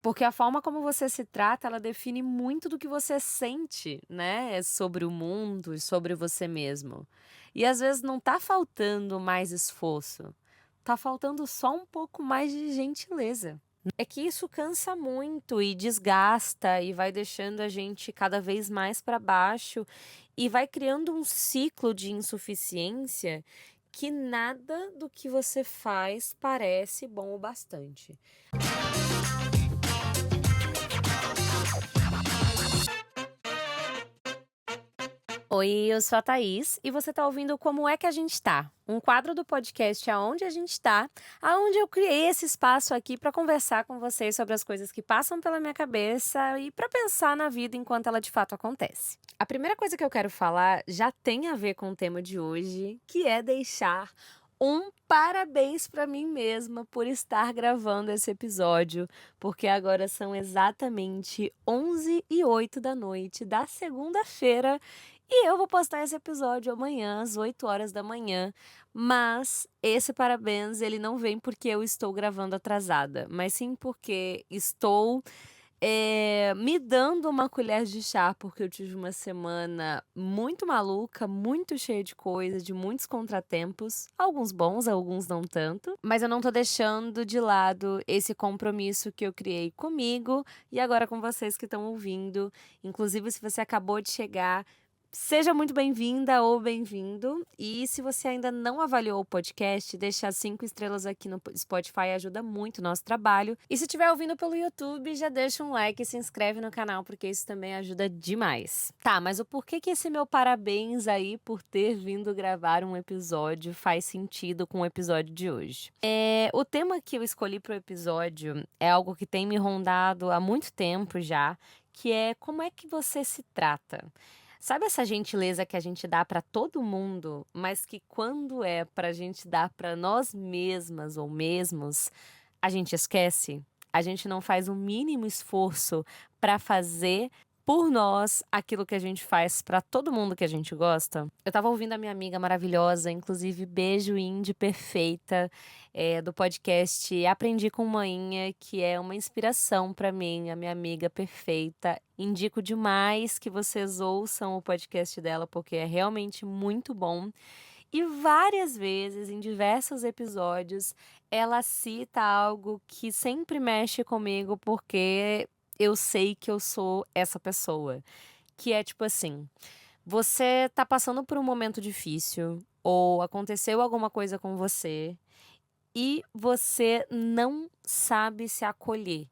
Porque a forma como você se trata, ela define muito do que você sente, né, sobre o mundo e sobre você mesmo. E às vezes não tá faltando mais esforço, tá faltando só um pouco mais de gentileza. É que isso cansa muito e desgasta e vai deixando a gente cada vez mais para baixo e vai criando um ciclo de insuficiência que nada do que você faz parece bom o bastante. Oi, eu sou a Thaís e você tá ouvindo Como é que a gente tá? Um quadro do podcast Aonde a gente tá, aonde eu criei esse espaço aqui para conversar com vocês sobre as coisas que passam pela minha cabeça e para pensar na vida enquanto ela de fato acontece. A primeira coisa que eu quero falar já tem a ver com o tema de hoje, que é deixar um parabéns para mim mesma por estar gravando esse episódio, porque agora são exatamente 11h08 da noite da segunda-feira e eu vou postar esse episódio amanhã, às 8 horas da manhã. Mas esse parabéns, ele não vem porque eu estou gravando atrasada, mas sim porque estou me dando uma colher de chá, porque eu tive uma semana muito maluca, muito cheia de coisa, de muitos contratempos, alguns bons, alguns não tanto, mas eu não tô deixando de lado esse compromisso que eu criei comigo e agora com vocês que estão ouvindo. Inclusive, se você acabou de chegar, seja muito bem-vinda ou bem-vindo. E se você ainda não avaliou o podcast, deixar 5 estrelas aqui no Spotify ajuda muito o nosso trabalho. E se estiver ouvindo pelo YouTube, já deixa um like e se inscreve no canal, porque isso também ajuda demais. Tá, mas o porquê que esse meu parabéns aí por ter vindo gravar um episódio faz sentido com o episódio de hoje? O tema que eu escolhi pro episódio é algo que tem me rondado há muito tempo já, que é como é que você se trata? Sabe essa gentileza que a gente dá pra todo mundo, mas que quando é pra gente dar pra nós mesmas ou mesmos, a gente esquece? A gente não faz o mínimo esforço pra fazer por nós aquilo que a gente faz pra todo mundo que a gente gosta? Eu tava ouvindo a minha amiga maravilhosa, inclusive beijo Indy perfeita, do podcast Aprendi com Maninha, que é uma inspiração pra mim, a minha amiga perfeita. Indico demais que vocês ouçam o podcast dela, porque é realmente muito bom. E várias vezes, em diversos episódios, ela cita algo que sempre mexe comigo, porque eu sei que eu sou essa pessoa. Que é tipo assim: você tá passando por um momento difícil, ou aconteceu alguma coisa com você, e você não sabe se acolher.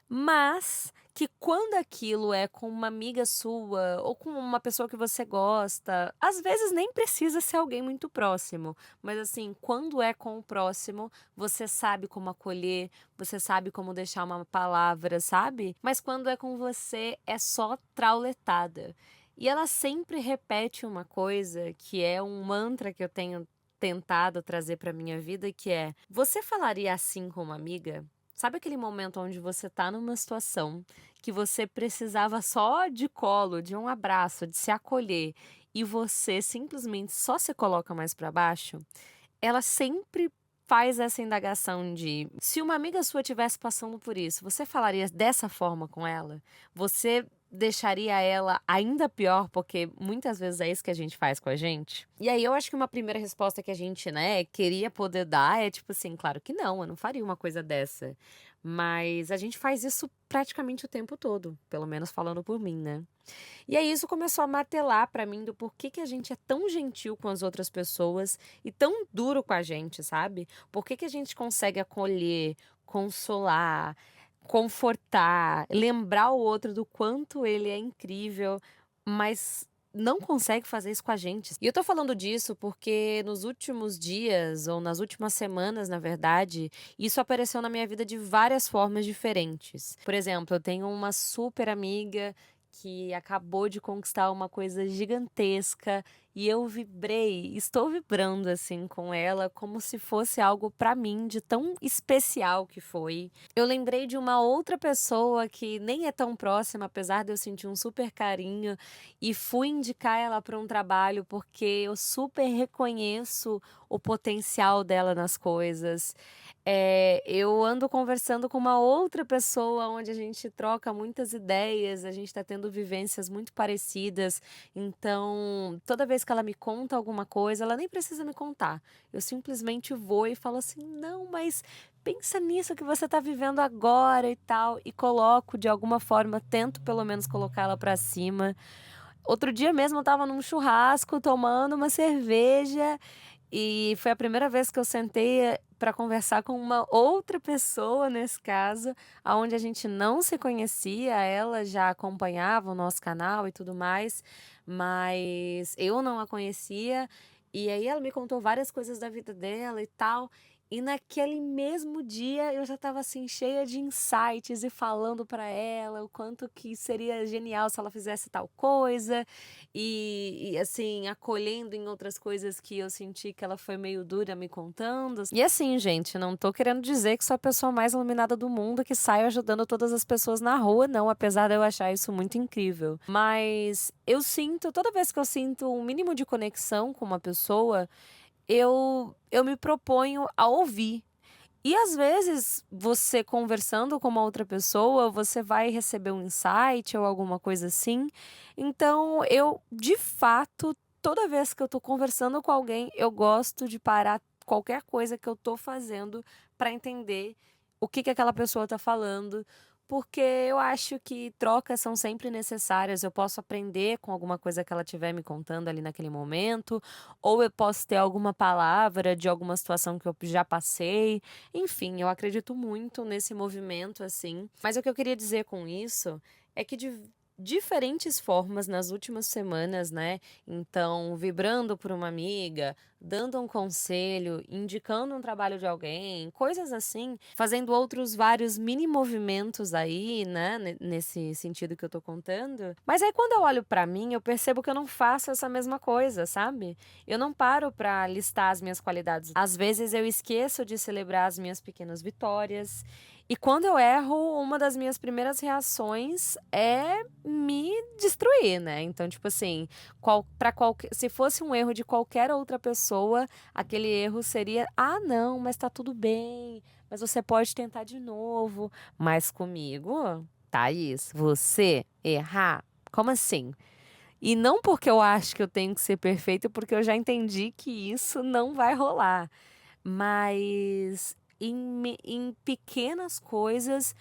Mas que quando aquilo é com uma amiga sua ou com uma pessoa que você gosta, às vezes nem precisa ser alguém muito próximo, mas assim, quando é com o próximo, você sabe como acolher, você sabe como deixar uma palavra, sabe? Mas quando é com você, é só trauletada. E ela sempre repete uma coisa que é um mantra que eu tenho tentado trazer para minha vida, que é: você falaria assim com uma amiga? Sabe aquele momento onde você tá numa situação que você precisava só de colo, de um abraço, de se acolher e você simplesmente só se coloca mais pra baixo? Ela sempre faz essa indagação de: se uma amiga sua tivesse passando por isso, você falaria dessa forma com ela? Você deixaria ela ainda pior? Porque muitas vezes é isso que a gente faz com a gente. E aí eu acho que uma primeira resposta que a gente, né, queria poder dar é tipo assim: claro que não, eu não faria uma coisa dessa. Mas a gente faz isso praticamente o tempo todo, pelo menos falando por mim, né? E aí isso começou a martelar pra mim do porquê que a gente é tão gentil com as outras pessoas e tão duro com a gente, sabe? Por que que a gente consegue acolher, consolar, confortar, lembrar o outro do quanto ele é incrível, mas não consegue fazer isso com a gente. E eu tô falando disso porque nos últimos dias, ou nas últimas semanas, na verdade, isso apareceu na minha vida de várias formas diferentes. Por exemplo, eu tenho uma super amiga que acabou de conquistar uma coisa gigantesca e eu vibrei, estou vibrando assim com ela como se fosse algo pra mim de tão especial que foi. Eu lembrei de uma outra pessoa que nem é tão próxima, apesar de eu sentir um super carinho, e fui indicar ela para um trabalho porque eu super reconheço o potencial dela nas coisas. eu ando conversando com uma outra pessoa, onde a gente troca muitas ideias, a gente está tendo vivências muito parecidas. Então, toda vez que ela me conta alguma coisa, ela nem precisa me contar. Eu simplesmente vou e falo assim: não, mas pensa nisso que você está vivendo agora e tal. E coloco de alguma forma, tento pelo menos colocar ela para cima. Outro dia mesmo eu estava num churrasco tomando uma cerveja e foi a primeira vez que eu sentei para conversar com uma outra pessoa, nesse caso, aonde a gente não se conhecia. Ela já acompanhava o nosso canal e tudo mais, mas eu não a conhecia. E aí ela me contou várias coisas da vida dela e tal. E naquele mesmo dia eu já estava assim cheia de insights e falando para ela o quanto que seria genial se ela fizesse tal coisa e assim acolhendo em outras coisas que eu senti que ela foi meio dura me contando. E assim, gente, não tô querendo dizer que sou a pessoa mais iluminada do mundo que saio ajudando todas as pessoas na rua, não, apesar de eu achar isso muito incrível. Mas eu sinto, toda vez que eu sinto um mínimo de conexão com uma pessoa, eu me proponho a ouvir. E às vezes, você conversando com uma outra pessoa, você vai receber um insight ou alguma coisa assim. Então, eu, de fato, toda vez que eu tô conversando com alguém, eu gosto de parar qualquer coisa que eu tô fazendo para entender o que que aquela pessoa tá falando, porque eu acho que trocas são sempre necessárias. Eu posso aprender com alguma coisa que ela estiver me contando ali naquele momento, ou eu posso ter alguma palavra de alguma situação que eu já passei. Enfim, eu acredito muito nesse movimento, assim. Mas o que eu queria dizer com isso é que de diferentes formas nas últimas semanas, né? Então, vibrando por uma amiga, dando um conselho, indicando um trabalho de alguém, coisas assim, fazendo outros vários mini movimentos aí, né? Nesse sentido que eu tô contando. Mas aí quando eu olho pra mim, eu percebo que eu não faço essa mesma coisa, sabe? Eu não paro pra listar as minhas qualidades. Às vezes eu esqueço de celebrar as minhas pequenas vitórias. E quando eu erro, uma das minhas primeiras reações é me destruir, né? Então, tipo assim, se fosse um erro de qualquer outra pessoa, aquele erro seria: ah, não, mas tá tudo bem, mas você pode tentar de novo. Mas comigo, Thaís, você errar? Como assim? E não porque eu acho que eu tenho que ser perfeita, porque eu já entendi que isso não vai rolar. Mas em pequenas coisas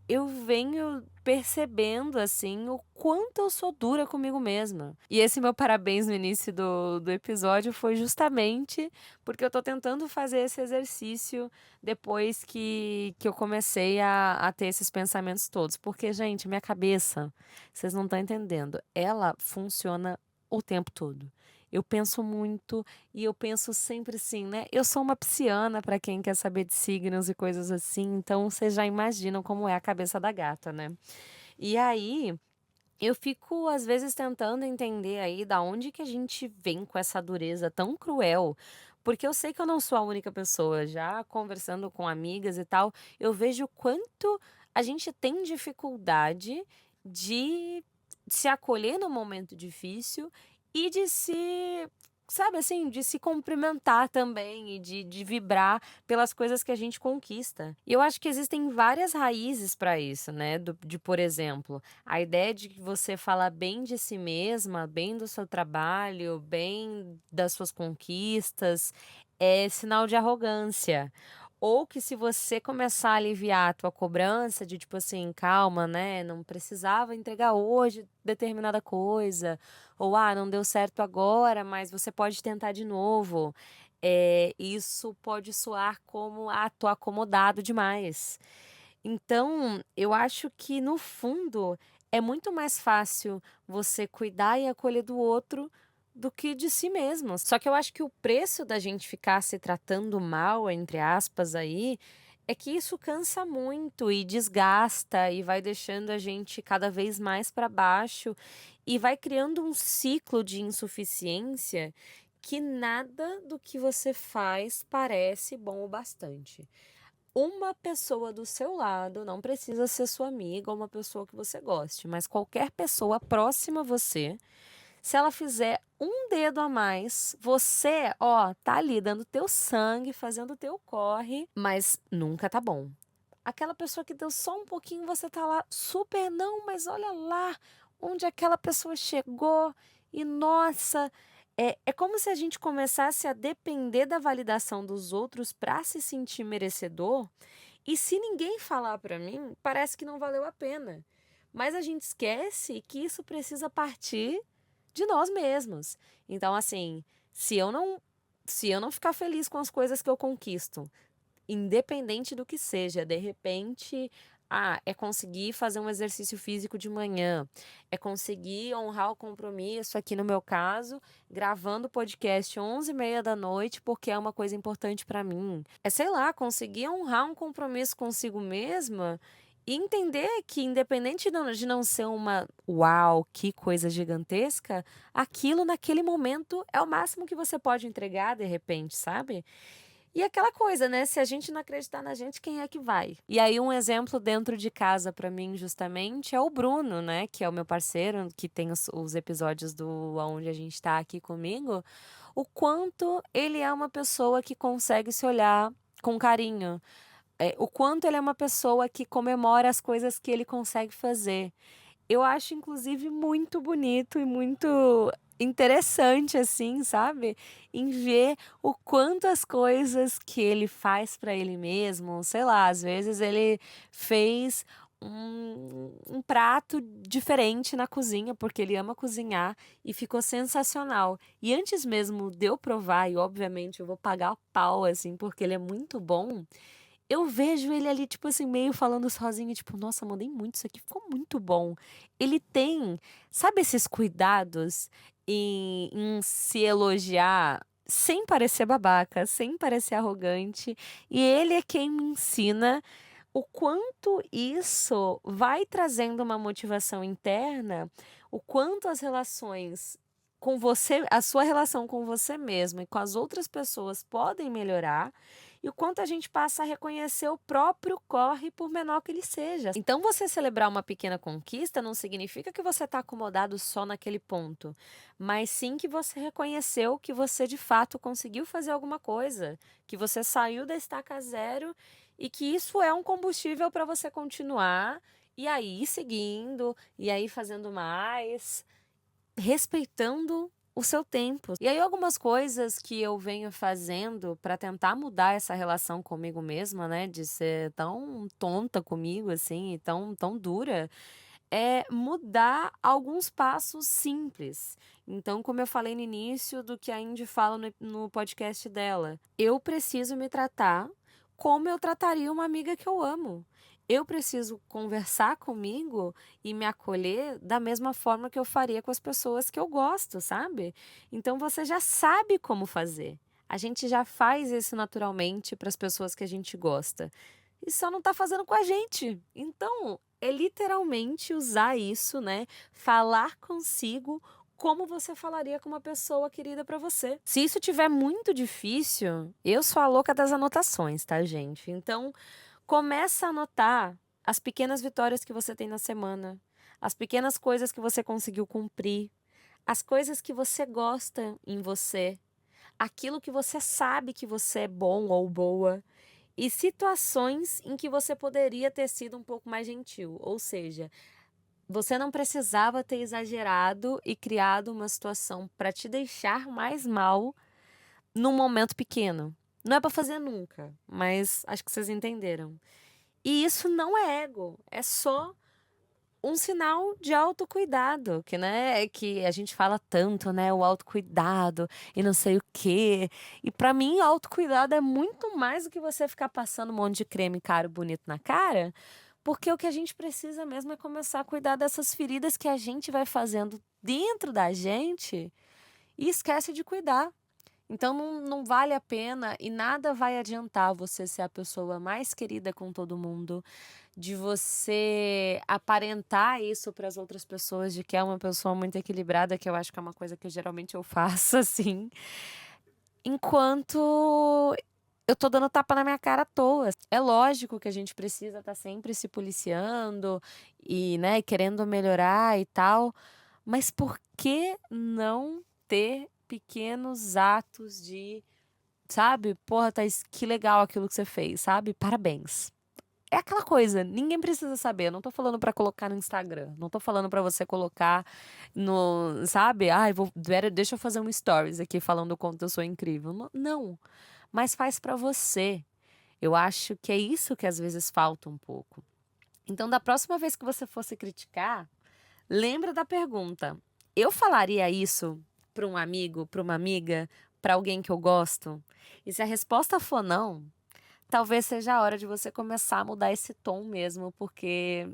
eu venho percebendo, assim, o quanto eu sou dura comigo mesma. E esse meu parabéns no início do episódio foi justamente porque eu tô tentando fazer esse exercício depois que eu comecei a ter esses pensamentos todos. Porque, gente, minha cabeça, vocês não estão entendendo, ela funciona o tempo todo. Eu penso muito e eu penso sempre assim, né? Eu sou uma pisciana, para quem quer saber de signos e coisas assim, então vocês já imaginam como é a cabeça da gata, né? E aí, eu fico às vezes tentando entender aí da onde que a gente vem com essa dureza tão cruel, porque eu sei que eu não sou a única pessoa, já conversando com amigas e tal, eu vejo o quanto a gente tem dificuldade de se acolher no momento difícil e de se, sabe assim, de se cumprimentar também e de vibrar pelas coisas que a gente conquista. E eu acho que existem várias raízes para isso, né? Por exemplo, a ideia de que você fala bem de si mesma, bem do seu trabalho, bem das suas conquistas, é sinal de arrogância. Ou que se você começar a aliviar a tua cobrança de tipo assim, calma, né? Não precisava entregar hoje determinada coisa. Ou ah, não deu certo agora, mas você pode tentar de novo. Isso pode soar como ah, tô acomodado demais. Então, eu acho que no fundo é muito mais fácil você cuidar e acolher do outro do que de si mesmo. Só que eu acho que o preço da gente ficar se tratando mal, entre aspas, aí, é que isso cansa muito e desgasta e vai deixando a gente cada vez mais para baixo e vai criando um ciclo de insuficiência que nada do que você faz parece bom o bastante. Uma pessoa do seu lado, não precisa ser sua amiga ou uma pessoa que você goste, mas qualquer pessoa próxima a você, Se ela fizer um dedo a mais, você, ó, tá ali dando teu sangue, fazendo teu corre, mas nunca tá bom. Aquela pessoa que deu só um pouquinho, você tá lá super, não, mas olha lá onde aquela pessoa chegou e nossa, é como se a gente começasse a depender da validação dos outros para se sentir merecedor. E se ninguém falar para mim, parece que não valeu a pena. Mas a gente esquece que isso precisa partir de nós mesmos. Então, assim, se eu não ficar feliz com as coisas que eu conquisto, independente do que seja, de repente, é conseguir fazer um exercício físico de manhã, é conseguir honrar o compromisso, aqui no meu caso, gravando o podcast 11h30 da noite, porque é uma coisa importante para mim. É, sei lá, conseguir honrar um compromisso consigo mesma e entender que, independente de não ser uma uau, que coisa gigantesca, aquilo naquele momento é o máximo que você pode entregar, de repente, sabe? E aquela coisa, né? Se a gente não acreditar na gente, quem é que vai? E aí, um exemplo dentro de casa pra mim, justamente, é o Bruno, né? Que é o meu parceiro, que tem os episódios do Aonde a Gente Tá aqui comigo. O quanto ele é uma pessoa que consegue se olhar com carinho. O quanto ele é uma pessoa que comemora as coisas que ele consegue fazer. Eu acho, inclusive, muito bonito e muito interessante, assim, sabe? Em ver o quanto as coisas que ele faz pra ele mesmo, sei lá, às vezes ele fez um prato diferente na cozinha, porque ele ama cozinhar e ficou sensacional. E antes mesmo de eu provar, e obviamente eu vou pagar o pau, assim, porque ele é muito bom. Eu vejo ele ali, tipo assim, meio falando sozinho, tipo, nossa, mandei muito, isso aqui ficou muito bom. Ele tem, sabe, esses cuidados em se elogiar sem parecer babaca, sem parecer arrogante. E ele é quem me ensina o quanto isso vai trazendo uma motivação interna, o quanto as relações com você, a sua relação com você mesmo e com as outras pessoas podem melhorar e o quanto a gente passa a reconhecer o próprio corre, por menor que ele seja. Então, você celebrar uma pequena conquista não significa que você está acomodado só naquele ponto, mas sim que você reconheceu que você de fato conseguiu fazer alguma coisa, que você saiu da estaca zero e que isso é um combustível para você continuar e aí seguindo, e aí fazendo mais, respeitando o seu tempo. E aí algumas coisas que eu venho fazendo para tentar mudar essa relação comigo mesma, né, de ser tão tonta comigo assim, e tão dura, é mudar alguns passos simples. Então, como eu falei no início do que a Indy fala no podcast dela, eu preciso me tratar como eu trataria uma amiga que eu amo. Eu preciso conversar comigo e me acolher da mesma forma que eu faria com as pessoas que eu gosto, sabe? Então você já sabe como fazer. A gente já faz isso naturalmente para as pessoas que a gente gosta. E só não tá fazendo com a gente. Então, é literalmente usar isso, né? Falar consigo como você falaria com uma pessoa querida pra você. Se isso tiver muito difícil, eu sou a louca das anotações, tá, gente? Então, começa a anotar as pequenas vitórias que você tem na semana, as pequenas coisas que você conseguiu cumprir, as coisas que você gosta em você, aquilo que você sabe que você é bom ou boa. E situações em que você poderia ter sido um pouco mais gentil, ou seja, você não precisava ter exagerado e criado uma situação para te deixar mais mal num momento pequeno. Não é para fazer nunca, mas acho que vocês entenderam. E isso não é ego, é só um sinal de autocuidado, que, né, que a gente fala tanto, né, o autocuidado e não sei o quê. E pra mim, autocuidado é muito mais do que você ficar passando um monte de creme caro bonito na cara, porque o que a gente precisa mesmo é começar a cuidar dessas feridas que a gente vai fazendo dentro da gente e esquece de cuidar. Então não vale a pena e nada vai adiantar você ser a pessoa mais querida com todo mundo, de você aparentar isso para as outras pessoas, de que é uma pessoa muito equilibrada, que eu acho que é uma coisa que geralmente eu faço assim, enquanto eu tô dando tapa na minha cara à toa. É lógico que a gente precisa estar sempre se policiando e, né, querendo melhorar e tal, Mas por que não ter pequenos atos de, sabe? Porra, Thaís, que legal aquilo que você fez, sabe? Parabéns. É aquela coisa, ninguém precisa saber. Eu não tô falando pra colocar no Instagram. Não tô falando pra você colocar no, sabe? Ai, deixa eu fazer um stories aqui falando o quanto eu sou incrível. Não, mas faz pra você. Eu acho que é isso que às vezes falta um pouco. Então, da próxima vez que você fosse criticar, lembra da pergunta: eu falaria isso pra um amigo, pra uma amiga, pra alguém que eu gosto? E se a resposta for não, talvez seja a hora de você começar a mudar esse tom mesmo, porque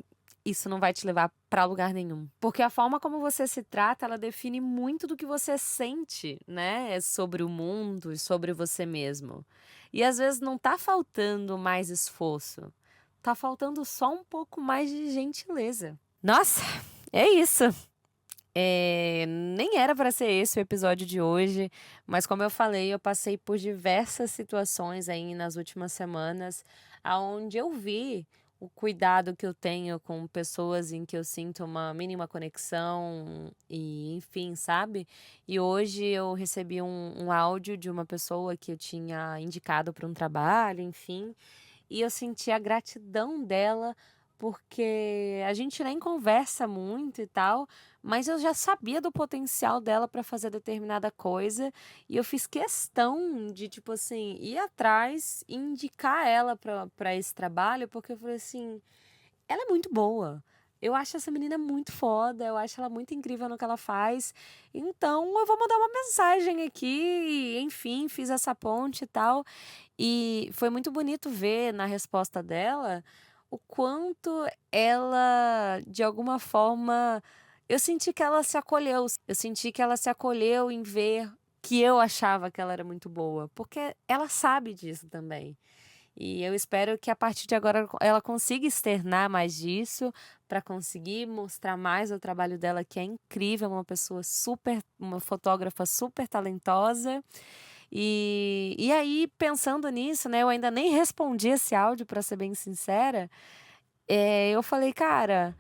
isso não vai te levar pra lugar nenhum. Porque a forma como você se trata, ela define muito do que você sente, né? Sobre o mundo e sobre você mesmo. E às vezes não tá faltando mais esforço, tá faltando só um pouco mais de gentileza. Nossa, é isso. Nem era para ser esse o episódio de hoje, mas como eu falei, eu passei por diversas situações aí nas últimas semanas, aonde eu vi o cuidado que eu tenho com pessoas em que eu sinto uma mínima conexão e enfim, sabe? E hoje eu recebi um áudio de uma pessoa que eu tinha indicado para um trabalho, enfim, e eu senti a gratidão dela, porque a gente nem conversa muito e tal, mas eu já sabia do potencial dela para fazer determinada coisa, e eu fiz questão de, tipo assim, ir atrás e indicar ela para esse trabalho, porque eu falei assim, ela é muito boa. Eu acho essa menina muito foda, eu acho ela muito incrível no que ela faz. Então eu vou mandar uma mensagem aqui, enfim, fiz essa ponte e tal. E foi muito bonito ver na resposta dela o quanto ela, de alguma forma, eu senti que ela se acolheu. Eu senti que ela se acolheu em ver que eu achava que ela era muito boa, porque ela sabe disso também. E eu espero que a partir de agora ela consiga externar mais disso, para conseguir mostrar mais o trabalho dela, que é incrível, uma pessoa super, uma fotógrafa super talentosa. E aí, pensando nisso, né, eu ainda nem respondi esse áudio, para ser bem sincera. Eu falei, cara,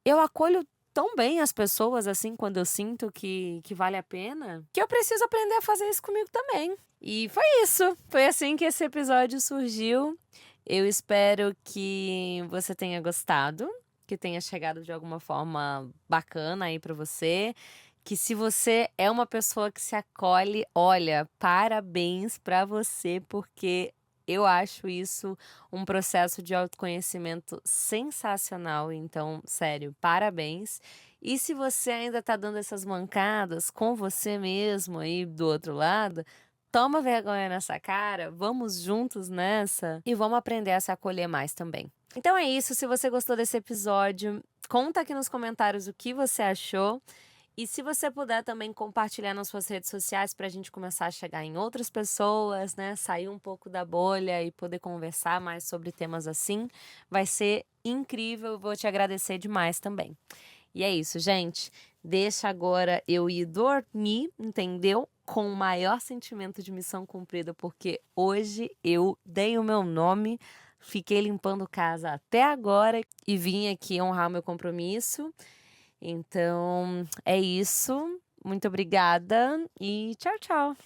eu acolho tão bem as pessoas assim quando eu sinto que vale a pena, que eu preciso aprender a fazer isso comigo também. E foi isso. Foi assim que esse episódio surgiu. Eu espero que você tenha gostado, que tenha chegado de alguma forma bacana aí pra você. Que se você é uma pessoa que se acolhe, olha, parabéns pra você, porque eu acho isso um processo de autoconhecimento sensacional. Então, sério, parabéns. E se você ainda tá dando essas mancadas com você mesmo aí do outro lado, toma vergonha nessa cara, vamos juntos nessa e vamos aprender a se acolher mais também. Então é isso, se você gostou desse episódio, conta aqui nos comentários o que você achou. E se você puder também compartilhar nas suas redes sociais para a gente começar a chegar em outras pessoas, né? Sair um pouco da bolha e poder conversar mais sobre temas assim, vai ser incrível. Eu vou te agradecer demais também. E é isso, gente. Deixa agora eu ir dormir, entendeu? Com o maior sentimento de missão cumprida, porque hoje eu dei o meu nome, fiquei limpando casa até agora e vim aqui honrar meu compromisso. Então, é isso. Muito obrigada e tchau, tchau.